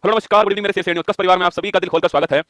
Hello नमस्कार, good evening मेरे शेर उत्कर्ष परिवार में आप सभी का दिल खोलकर स्वागत है।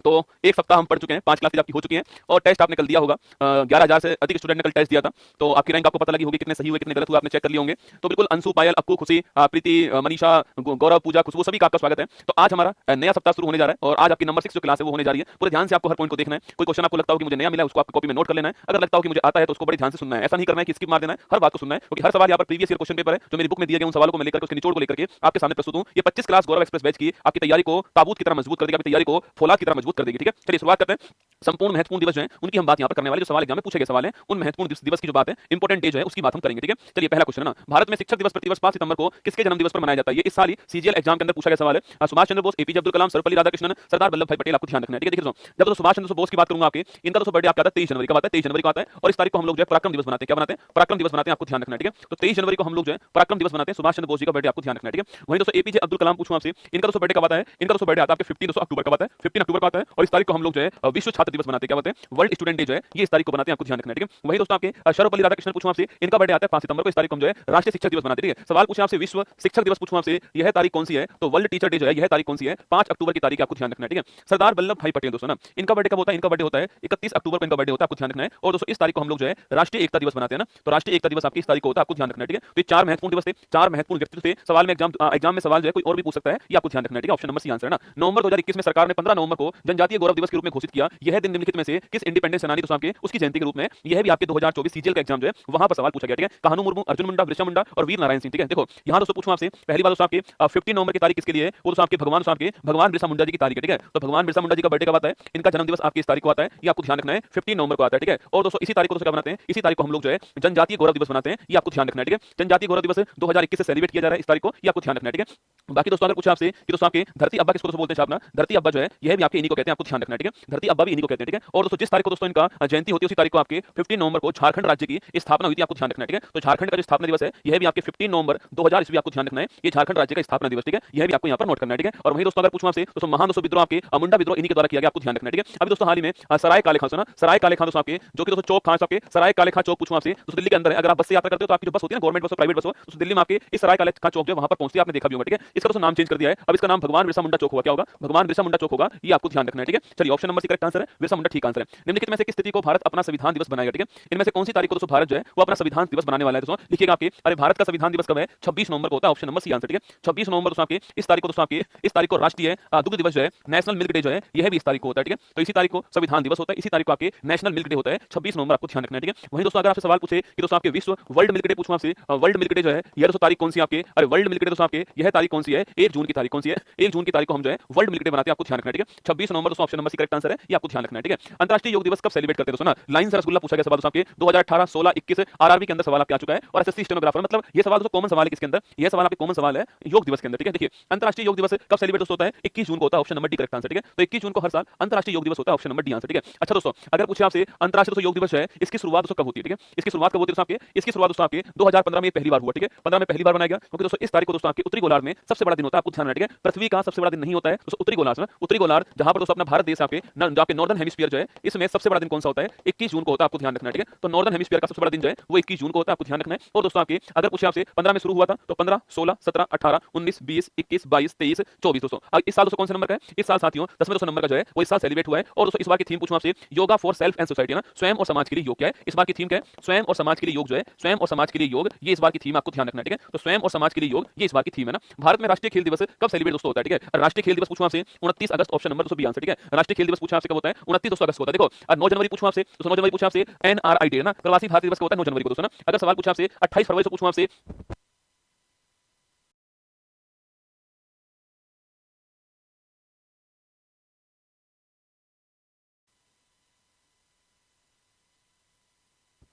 तो एक सप्ताह हम पढ़ चुके हैं, 5 क्लासेज आपकी हो चुकी हैं और टेस्ट आपने कल दिया होगा। 11,000 से अधिक स्टूडेंट ने कल टेस्ट दिया था, तो आपकी रैंक आपको पता लगी होगी, कितने सही हुए कितने गलत हुए आपने चेक कर लिए होंगे। तो बिल्कुल अंशु, पायल, अक्कू, खुशी, प्रीति, मनीषा, गौरव, पूजा, खुशबू, सभी का आपका स्वागत है। तो आज हमारा नया सप्ताह शुरू होने जा रहा है और आज आपकी नंबर 6 जो क्लास है वो होने जा रही है। पूरे ध्यान से आपको हर पॉइंट को देखना है। कोई क्वेश्चन आपको लगता हो कि मुझे नया मिला है, उसको आपको कॉपी में नोट कर लेना है। अगर लगता हो कि मुझे आता है तो उसको बड़े ध्यान से सुनना है। ऐसा नहीं करना है कि स्किप मार देना है, हर बात को सुनना है, क्योंकि हर सवाल यहाँ पर प्रीवियस ईयर क्वेश्चन पेपर है जो मेरी बुक में दिए गए उन सवालों को मैं लेकर उसके निचोड़ को लेकर के आपके सामने प्रस्तुत हूँ। ये 25 क्लास गौरव एक्सप्रेस बैच की आपकी तैयारी को ताबूत की तरह मजबूत कर देगी, आपकी तैयारी को फौलाद की तरह मजबूत कर देगी। ठीक है, चलिए शुरुआत करते हैं। संपूर्ण महत्वपूर्ण दिवस जो है उनकी हम बात यहाँ पर करने वाले, जो सवाल एग्जाम में पूछे गए सवाल है उन महत्वपूर्ण दिवस की जो बात है, इंपॉर्टेंट डे जो है उसकी बात हम करेंगे। ठीक है, चलिए पहला क्वेश्चन है ना, भारत में शिक्षक दिवस प्रतिवर्ष 5 सितंबर को किसके जन्म दिवस पर मनाया जाता है? ये इस साल ही सीजीएल एग्जाम के अंदर पूछा गया सवाल है। सुभाष चंद्र बोस, एपीजे अब्दुल कलाम, सर्वपल्ली राधाकृष्णन, सरदार वल्लभ भाई पटेल, आपको ध्यान रखना है। ठीक है, देखिए जब तो सुभाष चंद्र बोस की बात करूंगा आपके, इनका तो बर्थडे आपका आता है 23 जनवरी का आता है, 23 जनवरी को आता है और इस तारीख को हम लोग जो है पराक्रम दिवस बनाते हैं। क्या बनाते हैं? पराक्रम दिवस बनाते हैं, आपको ध्यान रखना है। ठीक है, तो 23 जनवरी को हम लोग जो है पराक्रम दिवस बनाते हैं। सुभाष चंद्र बोस जी का बर्थडे आपको ध्यान रखना है। ठीक है, वहीं दोस्तों एपीजे अब्दुल कलाम पूछूं आपसे, इनका दोस्तों बर्थडे कब आता है? इनका दोस्तों बर्थडे आता है आपके 15 अक्टूबर का आता है, 15 अक्टूबर का आता है और इस तारीख को हम लोग जो है विश्व छात्र दिवस बनाते हैं। क्या बताते हैं? वर्ल्ड स्टूडेंट डे जो है ये इस तारीख को बनाते हैं, आपको ध्यान रखना है। ठीक है, वही दोस्तों आपके सर्वपल्ली राधाकृष्णन पूछूं आपसे, इनका बर्थडे आता है 5 सितंबर को, इस तारीख को हम जो है राष्ट्रीय शिक्षक दिवस बनाते हैं। ठीक है, सवाल पूछे आपसे विश्व शिक्षक दिवस पूछूं आपसे, यह तारीख कौन सी है? तो वर्ल्ड टीचर डे जो है यह तारीख कौन सी है? 5 अक्टूबर की तारीख, आपको ध्यान रखना है। ठीक है, सरदार वल्लभ भाई पटेल दोस्तों ना, इनका बर्थडे कब होता है? इनका बर्थडे होता है 31 अक्टूबर को, इनका बर्थडे होता है, आपको ध्यान रखना है। और दोस्तों इस तारीख को हम लोग जो है राष्ट्रीय एकता दिवस बनाते हैं ना, तो राष्ट्रीय एकता दिवस आपकी इस तारीख को होता है, आपको ध्यान रखना है। ठीक है, तो ये 4 महत्वपूर्ण दिवस थे, 4 महत्वपूर्ण व्यक्तित्व थे। सवाल में एग्जाम में सवाल जो है कोई और भी पूछ सकता है, ये आपको ध्यान रखना है। ठीक है, ऑप्शन नंबर सी आंसर है ना। नवंबर 2021 में सरकार ने 15 नवंबर को जनजातीय गौरव दिवस के रूप में घोषित किया। यह दिन निम्नलिखित में से किस इंडिपेंडेंस सेनानी दोस्तों आपके उसकी जयंती के रूप में? यह भी आपके 2024 सीजीएल का एग्जाम जो है वहां पर सवाल पूछा गया। ठीक है, कान्हू मुर्मू, अर्जुन मुंडा, वृषा मुंडा और वीर नारायण सिंह। ठीक है, देखो यहाँ दोस्तों पूछूं आपसे, पहली बात दोस्तों आपके 15 नवंबर की तारीख किसके लिए है? वो दोस्तों आपके भगवान बिरसा मुंडा जी की तारीख है। ठीक है, तो भगवान बिरसा मुंडा जी का बर्थडे कब आता है? इनका जन्म दिवस आपकी इस तारीख को आता है, ये आपको ध्यान रखना है, 15 नवंबर को आता है। ठीक है, और दोस्तों इसी तारीख को दोस्तों क्या बनाते हैं? इसी तारीख को हम लोग जो है जनजातीय गौरव दिवस बनाते हैं, ये आपको ध्यान रखना है। ठीक है, जनजातीय गौरव दिवस 2021 से सेलिब्रेट किया जा रहा है इस तारीख को, ये आपको ध्यान रखना है। ठीक है, बाकी दोस्तों अगर पूछा आपसे कि दोस्तों आपके धरती अब्बा किसको दोस्तों बोलते हैं? अपना धरती अब्बा जो है यह भी आपके इन्हीं को कहते हैं, आपको ध्यान रखना है। ठीक है, धरती अब्बा भी इन्हीं को कहते हैं। ठीक है, और दोस्तों जिस तारीख को दोस्तों इनका जयंती होती है उसी तारीख को आपके 15 नवंबर को झारखंड राज्य की स्थापना हुई थी, आपको ध्यान रखना है। ठीक है, तो झारखंड का जो स्थापना दिवस है यह भी आपके 15 नवंबर 2000 ईस्वी, आपको ध्यान रखना है, ये झारखंड राज्य का स्थापना दिवस। ठीक है, यह भी आपको यहाँ पर नोट करना है। ठीक है, और वही दोस्तों अगर पूछूं आपसे दोस्तों महान दोस्तों विद्रोह आपके मुंडा विद्रोह इन्हीं के द्वारा किया गया, आपको ध्यान रखना है। ठीक है, अभी दोस्तों हाल ही में सराय काले खां सुना, सराय काले खां दोस्तों आपके जो कि दोस्तों चौक खां आपके सराय काले खां चौक पूछूं आपसे दोस्तों दिल्ली के अंदर है। अगर आप बस से यात्रा करते हो तो आपकी जो बस होती है ना, गवर्नमेंट बस हो प्राइवेट बस हो, तो दिल्ली में आपके इस सराय काले खां चौक जो वहां पर पहुंचती है, आपने देखा भी होगा। ठीक है, इसका दोस्तों नाम चेंज कर दिया है, अब इसका नाम भगवान बिरसा मुंडा चौक होगा। क्या होगा? भगवान बिरसा मुंडा चौक होगा, ये आपको ध्यान रखना है। ठीक है, चलिए option number C correct answer है, बिरसा मुंडा ठीक आंसर है। निम्नलिखित में से किस तिथि को भारत अपना संविधान दिवस बनाएगा? ठीक है, इनमें से कौन सी तारीख को दोस्तों भारत जो है वो अपना संविधान दिवस बनाने वाला है? दोस्तों लिखिएगा आपके, अरे भारत का संविधान दिवस कब है? 26 नवंबर को होता है, ऑप्शन नंबर सी आंसर। ठीक है, 26 नवंबर दोस्तों आपके इस तारीख को दोस्तों आपके इस तारीख को राष्ट्रीय दुग्ध दिवस जो है, नेशनल मिल्क डे जो है, यह भी इस तारीख को होता है। ठीक है, तो इसी तारीख को संविधान दिवस होता है, इसी तारीख को आपके नेशनल मिल्क डे होता है, 26 नवंबर, आपको ध्यान रखना है। ठीक है, वहीं दोस्तों अगर आपसे सवाल पूछे कि दोस्तों आपके विश्व वर्ल्ड मिल्क डे पूछूं आपसे, वर्ल्ड मिल्क डे जो है यह दोस्तों तारीख कौन सी है आपके? अरे वर्ल्ड मिल्क डे दोस्तों आपके यह तारीख कौन सी है? 1 जून की तारीख कौन सी है? 1 जून की तारीख को हम जो है वर्ल्ड मिल्क डे बनाते हैं, आपको ध्यान रखना है। ठीक है, 26 नवंबर दोस्तों option number C correct answer है, ये आपको ध्यान रखना है। ठीक है, अंतरराष्ट्रीय योग दिवस कब सेलिब्रेट करते हैं दोस्तों ना? लाइन से रसगुल्ला पूछा गया सवाल दोस्तों आपके 2018, 16, 21 आरआरबी के अंदर सवाल आपके आ चुका है और एसएससी स्टेनोग्राफर, मतलब ये सवाल दोस्तों कॉमन सवाल है किसके अंदर? ये सवाल आपके कॉमन सवाल है योग दिवस के अंदर। ठीक है, देखिए अंतरराष्ट्रीय योग दिवस कब सेलिब्रेट दोस्तों होता है? 21 जून को होता है, option number D correct answer. ठीक है, तो 21 जून को हर साल अंतरराष्ट्रीय योग दिवस होता है, ऑप्शन नंबर डी आंसर। ठीक है, अच्छा दोस्तों अगर पूछे आपसे अंतरराष्ट्रीय योग दिवस है इसकी शुरुआत दोस्तों कब होती है? ठीक है, इसकी शुरुआत कब होती है दोस्तों आपके? इसकी शुरुआत दोस्तों आपके 2015 में पहली बार हुआ। ठीक है, 15 में पहली बार बनाया गया, क्योंकि दोस्तों इस तारीख को दोस्तों आपके उत्तरी गोलार्ध में सबसे बड़ा दिन होता है, आपको ध्यान रखना है। ठीक है, पृथ्वी का सबसे बड़ा दिन नहीं होता है दोस्तों, उत्तरी गोलार्ध में, उत्तरी गोलार्ध जहां पर दोस्तों अपना भारत देश आपके आपके नॉर्दर्न हेमिस्फीयर जो है इसमें सबसे बड़ा दिन कौन सा होता है? 21 जून को होता है, आपको ध्यान रखना है। ठीक है, तो नॉर्दर्न हेमिस्फीयर का सबसे बड़ा दिन जो है वो 21 जून को होता है, आपको ध्यान रखना है। और दोस्तों आपके अगर पूछे आपसे 15 में शुरू हुआ था तो 15, 16, 17, 18, 19, 20, 21, 22, 23, 24 दोस्तों इस साल दोस्तों कौन से नंबर का है? इस साल साथियों 10वें दोस्तों नंबर का जो है वो इस साल सेलिब्रेट हुआ है। और दोस्तों इस बार की थीम पूछूं आपसे, yoga for self and society ना, स्वयं और समाज के लिए योग। क्या है इस बार की थीम? क्या है? स्वयं और समाज के लिए योग जो है, स्वयं और समाज के लिए योग, ये इस बार की थीम, आपको ध्यान रखना है। ठीक है, तो स्वयं और समाज के लिए योग ये इस बार की थीम है ना। भारत में राष्ट्रीय खेल दिवस कब सेलिब्रेट दोस्तों होता है? ठीक है, राष्ट्रीय खेल दिवस पूछूं आपसे 29 अगस्त, ऑप्शन नंबर दोस्तों बी आंसर। ठीक है, राष्ट्रीय खेल दिवस पूछा आपसे कब होता है? 29 दोस्तों अगस्त को होता है। देखो 9 जनवरी पूछूं आपसे तो 9 जनवरी पूछा आपसे एनआरआई डे ना, प्रवासी भारतीय दिवस को होता है 9 जनवरी को दोस्तों ना। अगर सवाल पूछा आपसे 28 फरवरी से पूछूं आपसे,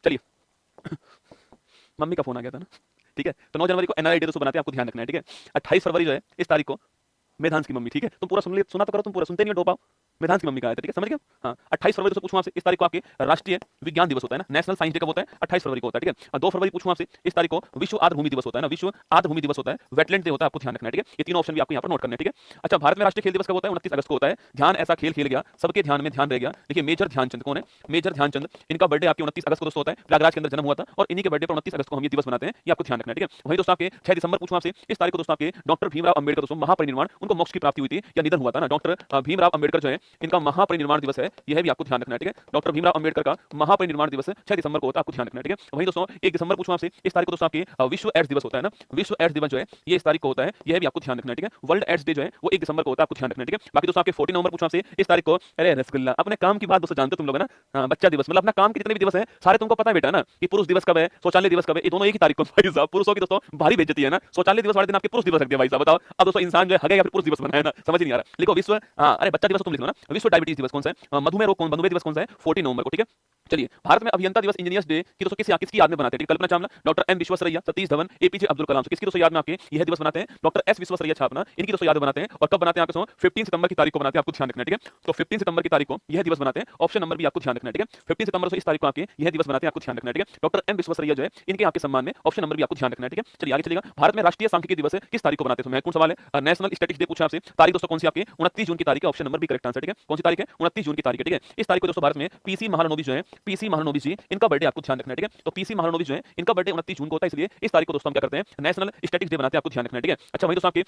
चलिए मम्मी का फोन आ गया था ना। ठीक है, तो 9 जनवरी को एनआरआई डे दोस्तों बनाते हैं, आपको ध्यान रखना है। ठीक है, 28 फरवरी जो है इस तारीख को मेधांश की मम्मी। ठीक है, तुम पूरा सुन लिया, सुना तो करो, तुम पूरा सुनते नहीं हो, टोपाओ वेदांत की मम्मी का आया था, ठीक है, समझ गए। हाँ, 28 फरवरी दोस्तों पूछूं आपसे, इस तारीख को आपके राष्ट्रीय विज्ञान दिवस होता है ना, नेशनल साइंस डे कब होता है, 28 फरवरी को होता है, ठीक है। 2 फरवरी पूछूं आपसे, इस तारीख को विश्व आर्द्रभूमि दिवस होता है ना, विश्व आर्द्रभूमि दिवस होता है, वेटलैंड डे होता है, आपको ध्यान रखना है, ठीक है। ये तीनों ऑप्शन भी आपको यहाँ पर नोट करने हैं, ठीक है। अच्छा, भारत में राष्ट्रीय खेल दिवस कब होता है, 29 अगस्त को होता है। ध्यान ऐसा खेल खेल गया, सबके ध्यान में ध्यान रह गया। देखिए, मेजर ध्यानचंद कौन है, मेजर ध्यानचंद, इनका बर्थडे आपके 29 अगस्त को दोस्तों होता है, प्रयागराज के अंदर जन्म हुआ था, और इन्हीं के बर्थडे पर 29 अगस्त को हम ये दिवस मनाते हैं, ये आपको ध्यान रखना है, ठीक है। वहीं दोस्तों आपके 6 दिसंबर पूछूं आपसे, इस तारीख को दोस्तों आपके डॉक्टर भीमराव अंबेडकर दोस्तों महापरिनिर्वाण, उनको मोक्ष की प्राप्ति हुई थी या निधन हुआ था ना, डॉक्टर भीमराव अंबेडकर जो है, इनका महापरिनिर्वाण दिवस है, यह भी आपको ध्यान रखना है, ठीक है। डॉक्टर भीमराव अंबेडकर का महापरिनिर्वाण दिवस 6 दिसंबर को होता है, आपको ध्यान रखना है, ठीक है। वहीं दोस्तों 1 दिसंबर पूछूं आपसे, इस तारीख को दोस्तों आपके विश्व एड्स दिवस होता है ना, विश्व एड्स दिवस जो है ये इस तारीख को होता है, यह भी आपको ध्यान रखना है, ठीक है। वर्ल्ड एड्स डे जो है वो 1 दिसंबर को होता है, आपको ध्यान रखना है, ठीक है। बाकी दोस्तों आपके 14 नवंबर पूछूं आपसे, इस तारीख को, अरे रसगुल्ला, अपने काम की बात दोस्तों जानते हो तुम लोग ना, बच्चा दिवस, मतलब अपना काम के जितने भी दिवस है सारे तुमको पता है बेटा ना, कि पुरुष दिवस कब है, शौचालय दिवस कब है, ये दोनों एक ही तारीख को भाई साहब। पुरुषों की दोस्तों भारी बेइज्जती है ना, शौचालय दिवस वाले दिन आपके पुरुष दिवस रख दिया भाई साहब, बताओ अब दोस्तों इंसान जो है हगे या फिर पुरुष दिवस बनाया ना, समझ नहीं आ रहा। लिखो विश्व, अरे बच्चा दिवस तुम लिख लो ना, विश्व डायबिटीज दिवस कौन सा है, मधुमेह रोग कौन, मधुमेह दिवस कौन सा है, 14 नवंबर को, ठीक है। चलिए, भारत में अभियंता दिवस इंजीनियर्स डे की दोस्तों किसकी याद में बनाते हैं, Kalpana Chawla, doctor M Visvesvaraya, Satish Dhawan, APJ Abdul Kalam, किसकी दोस्तों याद में आपके यह दिवस बनाते हैं, डॉक्टर एस विश्वेश्वरैया छापना, इनकी दोस्तों याद में बनाते हैं। और कब बनाते हैं आपके 15 सितंबर की तारीख को बनाते हैं, आपको ध्यान रखना है, ठीक है। तो 15 सितंबर की तारीख को यह दिवस बनाते हैं, ऑप्शन नंबर भी आपको ध्यान रखना है, ठीक है। 15 सितंबर से इस तारीख को आपके यह दिवस बनाते हैं, आपको ध्यान रखना है, ठीक है। डॉक्टर एम विश्वेश्वरैया जो है, इनके आपके सम्मान में ऑप्शन नंबर भी आपको ध्यान रखना है, ठीक है। चलिए आगे चलेगा, भारत में राष्ट्रीय सांख्यिकी दिवस किस तारीख को बनाते हैं, महत्वपूर्ण सवाल है। नेशनल स्टैटिस्टिक्स डे पूछा आपसे, तारीख दोस्तों कौन सी आपकी 29 जून की तारीख है, ऑप्शन नंबर भी करेक्ट आंसर, ठीक है। कौन सी तारीख है, 29 जून की तारीख है, ठीक है। इस तारीख को दोस्तों भारत में पीसी महालनोबिस जो है, पीसी महालनोबिस जी, इनका बर्थडे आपको ध्यान रखना है, ठीक है। तो पीसी महालनोबिस जो है, इनका बर्थडे 29 जून को होता है, इसलिए इस तारीख को दोस्तों हम क्या करते हैं, नेशनल स्टैटिस्टिक्स डे बनाते हैं, आपको ध्यान रखना है, ठीक है। अच्छा, वही दोस्तों आपके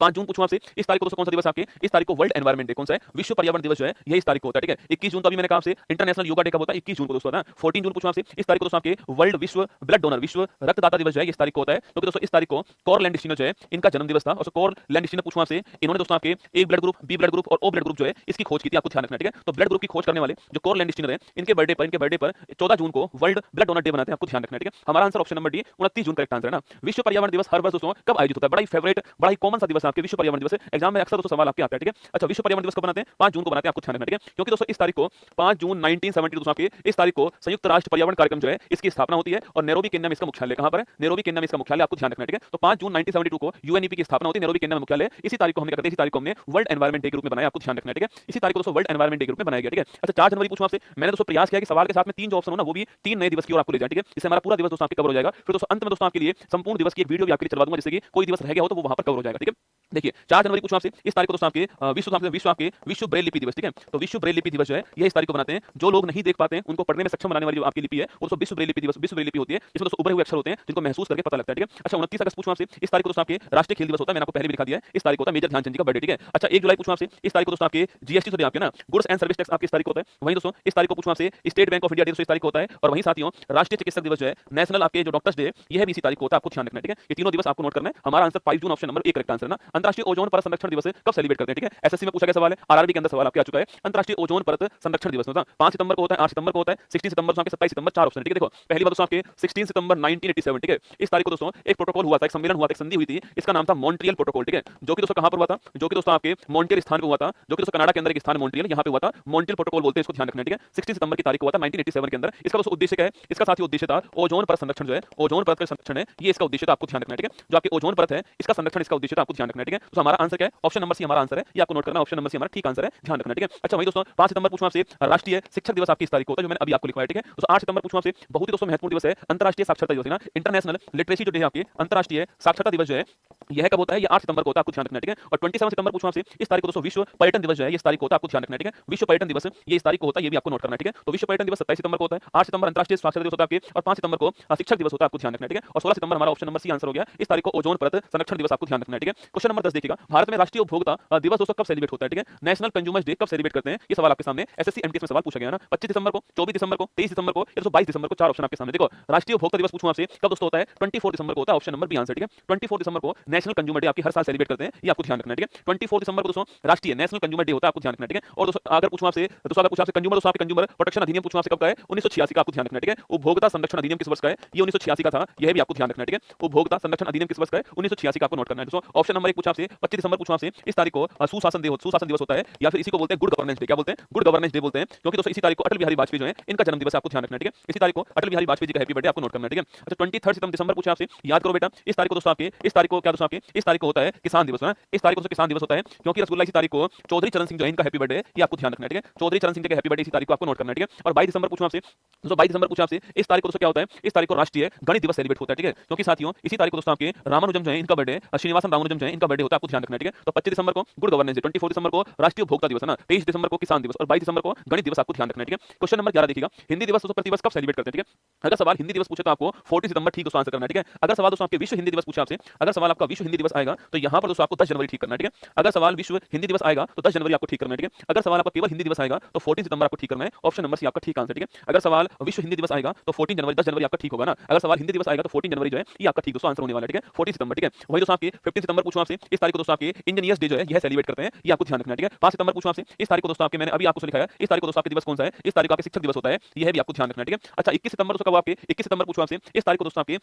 5 जून पूछूं आपसे, इस तारीख को दोस्तों कौन सा दिवस आपके, इस तारीख को वर्ल्ड एनवायरनमेंट डे कौन सा है, विश्व पर्यावरण दिवस जो है यह इस तारीख को होता है, ठीक है। 21 जून तो अभी मैंने कहा आपसे इंटरनेशनल योगा डे कब होता है, 21 जून को दोस्तों होता है। 14 जून पूछूं आपसे, इस तारीख को दोस्तों आपके वर्ल्ड विश्व ब्लड डोनर, विश्व रक्तदाता दिवस जो है इस तारीख को होता है, क्योंकि दोस्तों इस तारीख को कॉर लैंडिस्टीनर जो है इनका जन्म दिवस था। और कॉर लैंडिस्टीनर पूछूं आपसे, इन्होंने दोस्तों आपके A blood group, B blood group और ओ ब्लड ग्रुप जो है इसकी खोज की थी, आपको ध्यान रखना है, ठीक है। तो ब्लड ग्रुप की खोज करने वाले जो कॉर लैंडिस्टीनर है, इनके बर्थडे पर 14 जून को वर्ल्ड ब्लड डोनर डे बनाते हैं, आपको ध्यान रखना है, ठीक है। हमारा आंसर ऑप्शन नंबर डी 29 जून करेक्ट आंसर है ना। विश्व पर्यावरण दिवस हर वर्ष दोस्तों कब आयोजित होता है, बड़ा ही फेवरेट, बड़ा ही कॉमन सा दिवस है आपके, विश्व पर्यावरण दिवस है। एग्जाम में अक्सर दोस्तों सवाल आपके आता है, ठीक है। अच्छा, विश्व पर्यावरण दिवस कब बनाते हैं, 5 जून को बनाते हैं, आपको ध्यान रखना है, ठीक है। क्योंकि दोस्तों इस तारीख को 5 जून 1970 दोस्तों आपके इस तारीख को संयुक्त राष्ट्र पर्यावरण कार्यक्रम जो है इसकी स्थापना होती है, और नैरोबी केन्या में इसका मुख्यालय कहां पर है, नैरोबी केन्या में इसका मुख्यालय, आपको ध्यान रखना है, ठीक है। तो 5 जून 1972 को यूएनईपी की स्थापना होती है, नैरोबी केन्या में मुख्यालय, इसी तारीख को हमने क्या करते हैं, इसी तारीख को हमने वर्ल्ड एनवायरनमेंट डे के रूप में बनाया, आपको ध्यान रखना है, ठीक है। इसी तारीख को दोस्तों वर्ल्ड एनवायरनमेंट डे के रूप में बनाया गया, ठीक है। अच्छा, 4 जनवरी पूछूं आपसे, मैंने दोस्तों प्रयास किया कि सवाल के साथ में 3 जो ऑप्शन हो ना, वो भी 3 नए दिवस की ओर आपको ले जाए, ठीक है। इससे हमारा पूरा दिवस दोस्तों आपके कवर हो जाएगा। फिर दोस्तों अंत में दोस्तों आपके लिए संपूर्ण दिवस की एक वीडियो भी आपके लिए चलवा दूंगा, जिससे कि कोई दिवस रह गया हो तो वो वहां पर कवर हो जाएगा, ठीक है। देखिए, 4 जनवरी पूछूं आपसे, इस तारीख को दोस्तों आपके विश्व ब्रेल लिपि दिवस, ठीक है। तो विश्व ब्रेल लिपि दिवस जो है ये इस तारीख को बनाते हैं, जो लोग नहीं देख पाते हैं उनको पढ़ने में सक्षम बनाने वाली जो आपकी लिपि है वो दोस्तों विश्व ब्रेल लिपि दिवस, विश्व ब्रेल लिपि होती है, इसमें दोस्तों उभरे हुए अक्षर होते हैं जिनको महसूस करके पता लगता है, ठीक है। अच्छा, 29 अगस्त पूछूं आपसे, इस तारीख को दोस्तों आपके राष्ट्रीय खेल दिवस होता है, मैंने आपको पहले भी दिखा दिया है, इस तारीख को होता है मेजर ध्यानचंद जी का बर्थडे, ठीक है। अच्छा, 1 जुलाई पूछूं आपसे, इस तारीख को दोस्तों आपके जीएसटी से आपके ना गुड्स एंड सर्विस टैक्स आपकी इस तारीख को होता है। वहीं दोस्तों इस तारीख को पूछूं आपसे state bank of India day इस तारीख को होता है, और वहीं साथियों राष्ट्रीय चिकित्सक दिवस जो है, नेशनल आपके जो डॉक्टर्स डे, यह भी इसी तारीख को होता है, आपको ध्यान रखना है, ठीक है। ये तीनों दिवस आपको नोट करना है। हमारा आंसर 5 जून ऑप्शन नंबर 1 करेक्ट आंसर ना। अंतरराष्ट्रीय ओजोन परत संरक्षण दिवस कब सेलिब्रेट करते हैं, ठीक है। एसएससी में पूछा गया सवाल है, आरआरबी के अंदर सवाल आपके आ चुका है। अंतरराष्ट्रीय ओजोन परत संरक्षण दिवस होता है 5 सितंबर को होता है, 8 सितंबर को होता है, 16 सितंबर से 27 सितंबर, 4 ऑप्शन, ठीक है। देखो, पहली बार दोस्तों आपके 16 सितंबर 1987, ठीक है। इस तारीख को दोस्तों एक प्रोटोकॉल हुआ था, एक सम्मेलन हुआ था, एक संधि हुई थी, इसका नाम था मॉन्ट्रियल प्रोटोकॉल, ठीक है। जो कि दोस्तों कहां पर हुआ था, जो कि दोस्तों आपके मॉन्ट्रियल स्थान पे हुआ था, जो कि दोस्तों कनाडा के अंदर एक स्थान मॉन्ट्रियल, यहां पे हुआ था। मॉन्ट्रियल प्रोटोकॉल बोलते हैं इसको, ध्यान रखना है, ठीक है। 16 सितंबर की तारीख को हुआ था 1987 के अंदर। इसका दोस्तों उद्देश्य क्या है, इसका साथी उद्देश्य था ओजोन परत संरक्षण जो है, ओजोन परत का संरक्षण है, ये इसका उद्देश्य था, आपको ध्यान रखना है, ठीक है। जो आपकी ओजोन परत है इसका संरक्षण, इसका उद्देश्य था, आपको ध्यान रखना है, ठीक है। तो हमारा आंसर क्या है, ऑप्शन नंबर सी हमारा आंसर है, ये आपको नोट करना, ऑप्शन नंबर सी हमारा ठीक आंसर है, ध्यान रखना, ठीक है। अच्छा, वही दोस्तों 5 सितंबर पूछूं आपसे राष्ट्रीय शिक्षक दिवस आपकी इस तारीख को होता है, जो मैंने अभी आपको लिखवाया, ठीक है। तो 8 सितंबर पूछूं आपसे बहुत ही दोस्तों महत्वपूर्ण दिवस है, अंतरराष्ट्रीय साक्षरता दिवस है ना, इंटरनेशनल लिटरेसी जो डे है आपकी, अंतरराष्ट्रीय साक्षरता दिवस जो है यह कब होता है, ये 8 सितंबर को होता है, आपको ध्यान रखना है, ठीक है। और 27 सितंबर पूछूं आपसे, इस तारीख को दोस्तों विश्व पर्यटन दिवस जो है ये इस तारीख को होता है, आपको ध्यान रखना है, ठीक है। विश्व पर्यटन दिवस ये इस तारीख को होता है, ये भी आपको नोट करना है, ठीक है। तो विश्व पर्यटन दिवस 27 सितंबर को होता है, 8 सितंबर अंतरराष्ट्रीय साक्षरता दिवस होता है आपके, और 5 सितंबर को शिक्षक दिवस होता है, आपको ध्यान रखना है, ठीक है। और 16 सितंबर हमारा ऑप्शन नंबर सी आंसर हो गया, इस तारीख को ओजोन परत संरक्षण दिवस, आपको ध्यान रखना है, ठीक है। क्वेश्चन नंबर 10 देखिएगा, भारत में राष्ट्रीय उपभोक्ता दिवस दोस्तों कब सेलिब्रेट होता है, ठीक है। नेशनल कंज्यूमर्स डे कब सेलिब्रेट करते हैं, ये सवाल आपके सामने एसएससी एमटीएस में सवाल पूछा गया ना, 25 दिसंबर को, 24 दिसंबर को, 23 दिसंबर को, या दोस्तों 22 दिसंबर को, 4 ऑप्शन आपके सामने। देखो, राष्ट्रीय उपभोक्ता दिवस पूछूं आपसे कब दोस्तों होता है, 24 दिसंबर को होता है, ऑप्शन नंबर बी आंसर, ठीक है। 24 दिसंबर को नेशनल कंज्यूमर डे आपकी हर साल सेलिब्रेट करते हैं, ये आपको ध्यान रखना है, ठीक है। 24 दिसंबर को दोस्तों राष्ट्रीय नेशनल कंज्यूमर डे होता है, आपको ध्यान रखना है, ठीक है। और दोस्तों अगर पूछूं आपसे, दोस्तों अगर पूछूं आपसे कंज्यूमर, दोस्तों आपके कंज्यूमर प्रोटेक्शन अधिनियम पूछूं आपसे कब का है, 1986 का, आपको ध्यान रखना है, ठीक है। उपभोक्ता संरक्षण अधिनियम किस वर्ष का है, ये 1986 का था, यह भी आपको ध्यान रखना है, ठीक है। उपभोक्ता संरक्षण अधिनियम किस वर्ष का है, 1986 का, आपको नोट करना है दोस्तों। ऑप्शन नंबर 1 पूछा आपसे, 25 दिसंबर पूछा आपसे, इस तारीख को सुशासन दिवस होता है, या फिर इसी को बोलते हैं गुड गवर्नेंस डे। क्या बोलते हैं? गुड गवर्नेंस डे बोलते हैं, क्योंकि दोस्तों इसी तारीख को अटल बिहारी वाजपेयी जो है इनका जन्म दिवस आपको ध्यान रखना है, ठीक है। इसी तारीख को अटल बिहारी वाजपेयी जी का हैप्पी बर्थडे आपको नोट करना है, ठीक है। अच्छा 23 दिसंबर पूछा आपसे, याद करो बेटा, इस तारीख को दोस्तों आपके, इस तारीख को क्या दोस्तों आपके, इस तारीख को होता है किसान दिवस, है इस तारीख को किसान दिवस होता है, क्योंकि रसगुल्ला इसी तारीख को चौधरी चरण सिंह जो है इनका हैप्पी बर्थडे है, ये आपको ध्यान रखना है, ठीक है। चौधरी चरण सिंह जी का हैप्पी बर्थडे इसी तारीख को आपको नोट करना है, ठीक है। और 22 दिसंबर पूछा आपसे, दोस्तों 22 दिसंबर पूछा आपसे, इस तारीख को दोस्तों क्या होता है, इस तारीख को राष्ट्रीय गणित दिवस सेलिब्रेट होता है, ठीक है। क्योंकि साथियों इसी तारीख को दोस्तों आपके रामानुजम जो है इनका बर्थडे, श्रीनिवासन रामानुजम जो है इनका बर्थडे होता है, आपको ध्यान रखना है, ठीक है। तो 25 दिसंबर को गुड गवर्नेंस डे, 24 दिसंबर को राष्ट्रीय उपभोक्ता दिवस है ना, 23 दिसंबर को किसान दिवस और 22 दिसंबर को गणित दिवस आपको ध्यान रखना है, ठीक है। क्वेश्चन नंबर 11 देखिएगा, हिंदी दिवस दोस्तों प्रतिवर्ष कब सेलिब्रेट करते हैं, ठीक है। अगर सवाल हिंदी दिवस पूछे तो आपको 14 सितंबर ठीक दोस्तों आंसर करना है, ठीक है। अगर सवाल दोस्तों आपके विश्व हिंदी दिवस पूछे आपसे, अगर सवाल आपका विश्व हिंदी दिवस आएगा तो यहां पर दोस्तों आपको 10 जनवरी ठीक करना है, ठीक है। अगर सवाल विश्व हिंदी दिवस आएगा तो 10 जनवरी आपको ठीक करना है, ठीक है। अगर सवाल आपका केवल हिंदी दिवस आएगा तो 14 सितंबर आपको ठीक करना है, ऑप्शन नंबर सी आपका ठीक आंसर, ठीक है। अगर सवाल विश्व हिंदी दिवस आएगा तो 14 जनवरी 10 जनवरी आपका ठीक होगा ना। अगर सवाल हिंदी दिवस आएगा तो 14 जनवरी जो है ये आपका ठीक दोस्तों आंसर होने वाला है, ठीक है। 14 सितंबर, ठीक है। वही दोस्तों आपके 15 सितंबर पूछूं आपसे, इस तारीख को दोस्तों आपके इंजीनियर्स डे जो है यह सेलिब्रेट करते हैं, ये आपको ध्यान रखना है, ठीक है। 5 सितंबर पूछूं आपसे, इस तारीख को दोस्तों आपके मैंने अभी आपको लिखाया, इस तारीख को दोस्तों आपके दिवस कौन सा है, इस तारीख को आपके शिक्षक दिवस होता है, यह भी आपको ध्यान रखना है, ठीक है। अच्छा 21 सितंबर दोस्तों कब आपके, 21 सितंबर पूछूं आपसे, इस तारीख को दोस्तों आपके,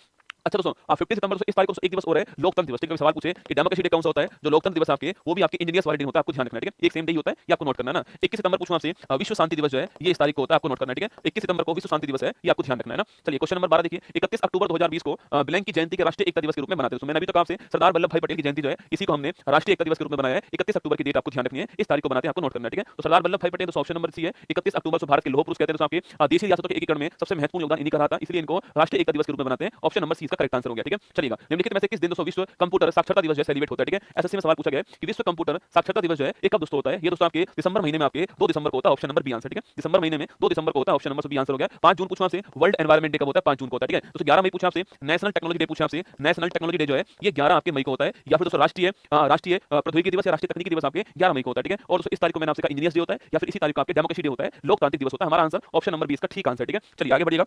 अच्छा दोस्तों 50 सितंबर इस तारीख को एक दिवस और है लोकतंत्र दिवस, ठीक है। सवाल पूछे कि डेमोक्रेसी डे कौन सा होता है, जो लोकतंत्र दिवस आपके वो भी आपके इंजीनियर्स वाले दिन होता है, आपको ध्यान रखना है, ठीक है। एक सेम डे होता है, ये आपको नोट करना है ना। 21 सितंबर पूछूं आपसे, विश्व शांति दिवस जो है ये इस तारीख को होता है, आपको नोट करना है, ठीक है। 21 सितंबर को विश्व शांति दिवस है, ये आपको ध्यान रखना है ना। चलिए क्वेश्चन नंबर 12 देखिए, 31 अक्टूबर 2020 को ब्लैंक की जयंती के राष्ट्रीय एकता दिवस के रूप में मनाते हैं। मैंने अभी तक आपसे सरदार वल्लभ भाई पटेल की जयंती जो है इसी को हमने राष्ट्रीय एकता दिवस के रूप में बनाया है। 31 अक्टूबर की डेट आपको ध्यान रखनी है, इस तारीख को बनाते हैं, आपको नोट करना है, ठीक है। तो सरदार वल्लभ भाई पटेल, तो ऑप्शन नंबर सी है। 31 अक्टूबर को भारत के लौह पुरुष कहते हैं, तो आपके देशी रियासतों के एकीकरण में सबसे महत्वपूर्ण योगदान इन्हीं का रहा था, इसलिए इनको राष्ट्रीय एकता दिवस के रूप में बनाते हैं। ऑप्शन नंबर सी इसका करेक्ट आंसर हो गया, ठीक है। चलिएगा निम्नलिखित में से किस दिन दोस्तों विश्व कंप्यूटर साक्षरता दिवस जो सेलिब्रेट होता है, ठीक है। एसएससी में सवाल पूछा गया है कि विश्व कंप्यूटर साक्षरता दिवस जो है ये कब दोस्तों होता है, ये दोस्तों आपके दिसंबर महीने में आपके 2 दिसंबर को होता है, ऑप्शन नंबर बी आंसर, ठीक है। दिसंबर महीने में 2 दिसंबर को होता है, ऑप्शन नंबर बी आंसर हो गया। 5 जून पूछा आपसे, वर्ल्ड एनवायरनमेंट डे कब होता है, 5 जून को होता है, ठीक है। दोस्तों 11 मई पूछा आपसे, नेशनल टेक्नोलॉजी डे पूछा आपसे, नेशनल टेक्नोलॉजी डे जो है ये 11 आपके मई को होता है, या फिर दोस्तों राष्ट्रीय प्रौद्योगिकी दिवस या राष्ट्रीय तकनीकी दिवस आपके 11 मई को होता है, ठीक है। और दोस्तों इस तारीख को मैंने आपसे कहा इंजीनियर्स डे होता है, या फिर इसी तारीख को आपके डेमोक्रेसी डे होता है, लोकतांत्रिक दिवस होता है। हमारा आंसर ऑप्शन नंबर 20 का ठीक आंसर, ठीक है। चलिए आगे बढ़िएगा।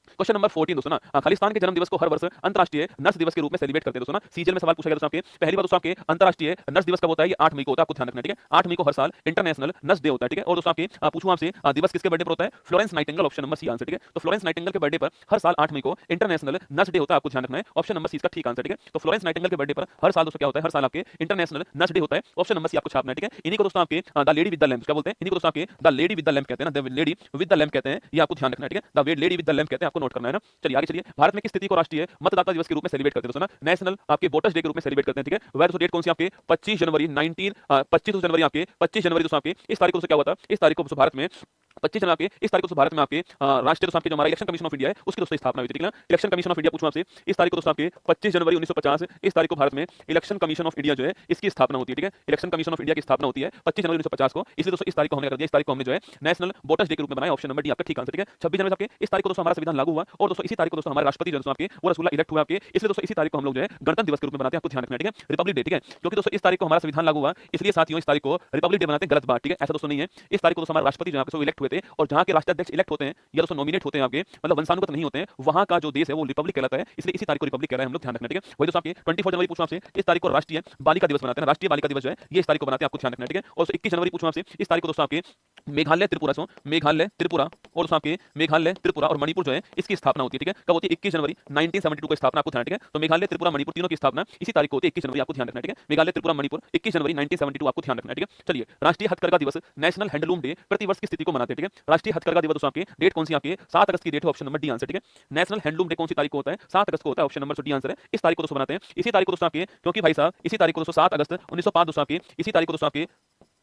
क्वेश्चन नंबर 14 दोस्तों ना, खालिस्तान के जन्म दिवस को हर वर्ष अंतर्राष्ट्रीय नर्स दिवस के रूप में सेलिब्रेट करते हैं दोस्तों ना। सीजीएल में सवाल पूछा गया दोस्तों आपके, पहली बार दोस्तों आपके अंतर्राष्ट्रीय नर्स दिवस कब होता है, ये 8 मई को होता है, आपको ध्यान रखना है, ठीक है। 8 मई को हर साल इंटरनेशनल नर्स डे होता है, ठीक है। और दोस्तों आपके पूछूं आपसे दिवस किसके बर्थडे पर होता है, Florence Nightingale, option number C answer, ठीक है। तो फ्लोरेंस नाइटिंगेल के बर्थडे पर हर साल 8 मई को इंटरनेशनल नर्स डे होता है, आपको ध्यान रखना है, ऑप्शन नंबर सी इसका ठीक आंसर, ठीक है। तो फ्लोरेंस नाइटिंगेल के बर्थडे पर हर साल दोस्तों क्या होता है, हर साल आपके इंटरनेशनल नर्स डे होता है, ऑप्शन नंबर सी आपको छापना है, ठीक है। इन्हीं को दोस्तों आपके the lady with the lamp क्या बोलते हैं, इन्हीं को दोस्तों आपके the lady with the lamp कहते हैं ना, the lady with the lamp कहते हैं, ये आपको ध्यान रखना है, ठीक है। The lady with the lamp कहते हैं, आपको नोट करना है ना। चलिए आगे चलिए, भारत में किस तिथि को राष्ट्रीय मतदाता दिवस के रूप में सेलिब्रेट करते हैं दोस्तों ना, नेशनल आपके वोटर्स डे के रूप में सेलिब्रेट करते हैं, ठीक है। वह दोस्तों डेट कौन सी आपके 25 जनवरी 25 जनवरी आपके 25 जनवरी दोस्तों आपके इस तारीख को क्या हुआ था, इस तारीख को भारत में 25 जनवरी के इस तारीख को भारत में आपके राष्ट्रीय दोस्तों आपके जो हमारा इलेक्शन कमीशन ऑफ इंडिया है उसकी दोस्तों स्थापना हुई थी, ठीक है। इलेक्शन कमीशन ऑफ इंडिया पूछूं आपसे, इस तारीख को दोस्तों आपके 25 जनवरी 1950 इस तारीख को भारत में इलेक्शन कमीशन ऑफ इंडिया जो है इसकी स्थापना होती है, ठीक है। इलेक्शन कमीशन ऑफ इंडिया की स्थापना होती है 25 जनवरी 1950 को, इसलिए दोस्तों इस तारीख को हमने कर दिया, इस तारीख को हमने जो है नेशनल वोटर्स डे के रूप में बनाया, ऑप्शन नंबर डी आपका ठीक आंसर, ठीक है। 26 जनवरी आपके इस तारीख को दोस्तों हमारा संविधान लागू हुआ, और दोस्तों इसी तारीख को दोस्तों हमारे राष्ट्रपति जो आपके वो रसगुल्ला इलेक्ट हुआ आपके, इसलिए दोस्तों इसी तारीख को हम लोग जो है गणतंत्र दिवस के रूप में बनाते हैं, आपको ध्यान रखना है, ठीक है। रिपब्लिक डे, ठीक है, क्योंकि दोस्तों इस तारीख को हमारा संविधान लागू हुआ, इसलिए साथियों इस तारीख को रिपब्लिक डे बनाते हैं, गलत बात, ठीक है। ऐसा दोस्तों नहीं है, इस तारीख को दोस्तों हमारे राष्ट्रपति जो आपके इलेक्ट हुए थे, और जहां के राष्ट्राध्यक्ष इलेक्ट होते हैं या दोस्तों नॉमिनेट होते हैं आपके, मतलब वंशानुगत नहीं होते हैं, वहां का जो देश है वो रिपब्लिक कहलाता है, इसलिए इसी तारीख को रिपब्लिक कहलाता है, हम लोग ध्यान रखना है, ठीक है। वही दोस्तों आपके 24 जनवरी पूछूं आपसे, इस तारीख को राष्ट्रीय बालिका दिवस बनाते हैं, राष्ट्रीय बालिका दिवस जो है ये इस तारीख को बनाते हैं, आपको ध्यान रखना है, ठीक है। और 21 जनवरी पूछूं आपसे, इस तारीख को दोस्तों आपके मेघालय त्रिपुरा और दोस्तों आपके मेघालय त्रिपुरा और मणिपुर जो है इसकी स्थापना होती है, ठीक है। कब होती है, 21 जनवरी 1972 को स्थापना, आपको ध्यान, ठीक है। तो मेघालय त्रिपुरा मणिपुर तीनों की स्थापना इसी तारीख को होती है 21 जनवरी, आपको ध्यान रखना है, ठीक है। मेघालय त्रिपुरा मणिपुर 21 जनवरी 1972 आपको ध्यान रखना है, ठीक है। चलिए राष्ट्रीय हथकरघा दिवस नेशनल हैंडलूम डे प्रतिवर्ष की स्थिति को मनाते हैं, ठीक है। राष्ट्रीय हथकरघा दिवस दोस्तों आपके डेट कौन सी आपके 7 अगस्त की डेट है, ऑप्शन नंबर डी आंसर, ठीक है। नेशनल हैंडलूम डे कौन सी तारीख को होता है, 7 अगस्त को होता है, ऑप्शन नंबर डी आंसर है। इस तारीख को दोस्तों बनाते हैं, इसी तारीख को दोस्तों आपके, क्योंकि भाई साहब इसी तारीख को दोस्तों 7 अगस्त 1905 दोस्तों आपके इसी तारीख को दोस्तों आपके